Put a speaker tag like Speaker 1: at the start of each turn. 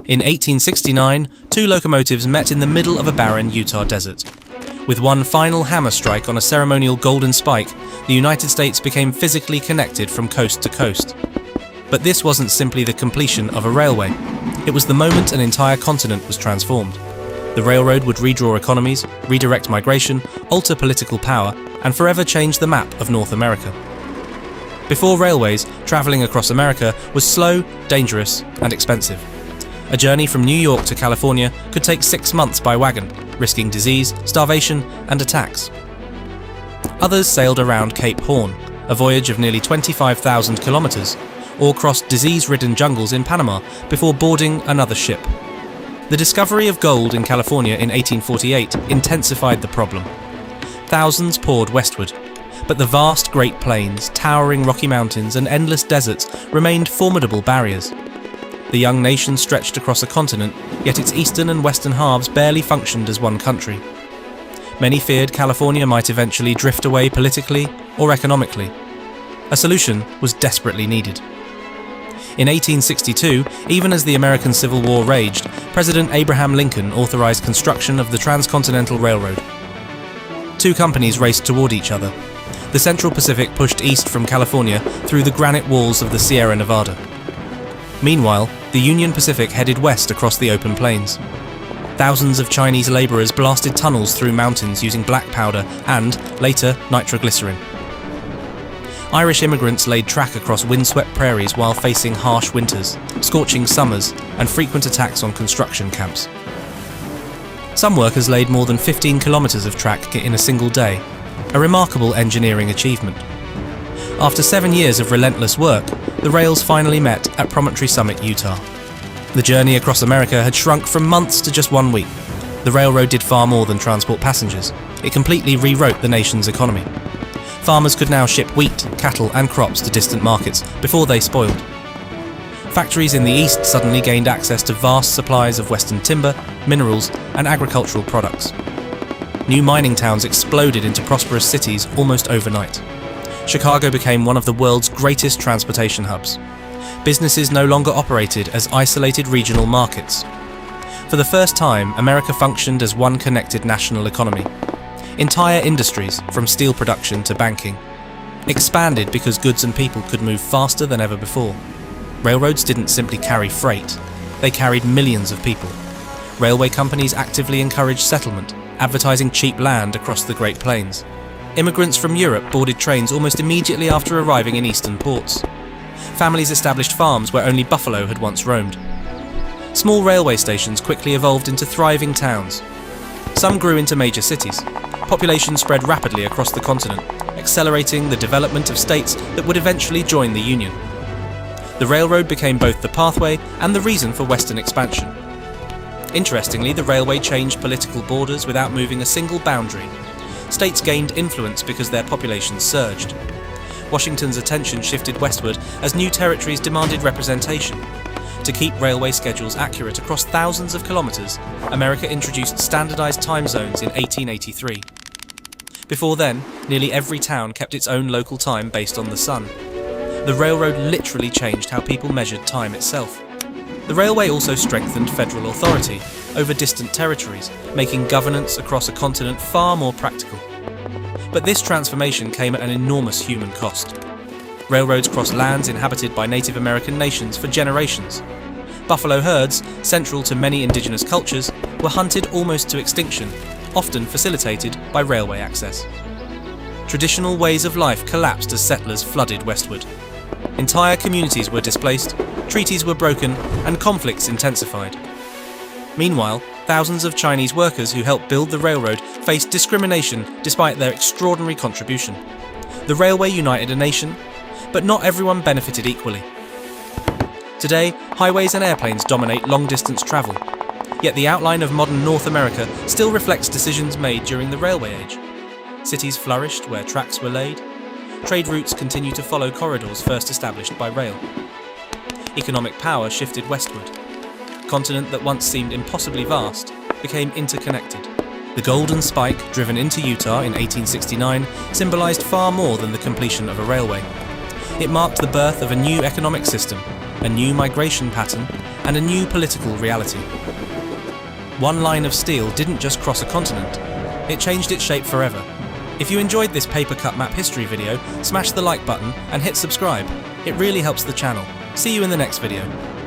Speaker 1: In 1869, two locomotives met in the middle of a barren Utah desert. With one final hammer strike on a ceremonial golden spike, the United States became physically connected from coast to coast. But this wasn't simply the completion of a railway. It was the moment an entire continent was transformed. The railroad would redraw economies, redirect migration, alter political power, and forever change the map of North America. Before railways, traveling across America was slow, dangerous, and expensive. A journey from New York to California could take 6 months by wagon, risking disease, starvation, and attacks. Others sailed around Cape Horn, a voyage of nearly 25,000 kilometers, or crossed disease-ridden jungles in Panama before boarding another ship. The discovery of gold in California in 1848 intensified the problem. Thousands poured westward, but the vast Great Plains, towering Rocky Mountains, and endless deserts remained formidable barriers. The young nation stretched across a continent, yet its eastern and western halves barely functioned as one country. Many feared California might eventually drift away politically or economically. A solution was desperately needed. In 1862, even as the American Civil War raged, President Abraham Lincoln authorized construction of the Transcontinental Railroad. Two companies raced toward each other. The Central Pacific pushed east from California through the granite walls of the Sierra Nevada. Meanwhile, the Union Pacific headed west across the open plains. Thousands of Chinese laborers blasted tunnels through mountains using black powder and, later, nitroglycerin. Irish immigrants laid track across windswept prairies while facing harsh winters, scorching summers, and frequent attacks on construction camps. Some workers laid more than 15 kilometers of track in a single day, a remarkable engineering achievement. After 7 years of relentless work, the rails finally met at Promontory Summit, Utah. The journey across America had shrunk from months to just 1 week. The railroad did far more than transport passengers. It completely rewrote the nation's economy. Farmers could now ship wheat, cattle, and crops to distant markets before they spoiled. Factories in the east suddenly gained access to vast supplies of western timber, minerals, and agricultural products. New mining towns exploded into prosperous cities almost overnight. Chicago became one of the world's greatest transportation hubs. Businesses no longer operated as isolated regional markets. For the first time, America functioned as one connected national economy. Entire industries, from steel production to banking, expanded because goods and people could move faster than ever before. Railroads didn't simply carry freight, they carried millions of people. Railway companies actively encouraged settlement, advertising cheap land across the Great Plains. Immigrants from Europe boarded trains almost immediately after arriving in eastern ports. Families established farms where only buffalo had once roamed. Small railway stations quickly evolved into thriving towns. Some grew into major cities. Population spread rapidly across the continent, accelerating the development of states that would eventually join the Union. The railroad became both the pathway and the reason for Western expansion. Interestingly, the railway changed political borders without moving a single boundary. States gained influence because their populations surged. Washington's attention shifted westward as new territories demanded representation. To keep railway schedules accurate across thousands of kilometers, America introduced standardized time zones in 1883. Before then, nearly every town kept its own local time based on the sun. The railroad literally changed how people measured time itself. The railway also strengthened federal authority over distant territories, making governance across a continent far more practical. But this transformation came at an enormous human cost. Railroads crossed lands inhabited by Native American nations for generations. Buffalo herds, central to many indigenous cultures, were hunted almost to extinction, often facilitated by railway access. Traditional ways of life collapsed as settlers flooded westward. Entire communities were displaced, treaties were broken, and conflicts intensified. Meanwhile, thousands of Chinese workers who helped build the railroad faced discrimination despite their extraordinary contribution. The railway united a nation, but not everyone benefited equally. Today, highways and airplanes dominate long-distance travel, yet the outline of modern North America still reflects decisions made during the railway age. Cities flourished where tracks were laid. Trade routes continue to follow corridors first established by rail. Economic power shifted westward. A continent that once seemed impossibly vast became interconnected. The golden spike, driven into Utah in 1869, symbolized far more than the completion of a railway. It marked the birth of a new economic system, a new migration pattern, and a new political reality. One line of steel didn't just cross a continent, it changed its shape forever. If you enjoyed this paper cut map history video, smash the like button and hit subscribe. It really helps the channel. See you in the next video.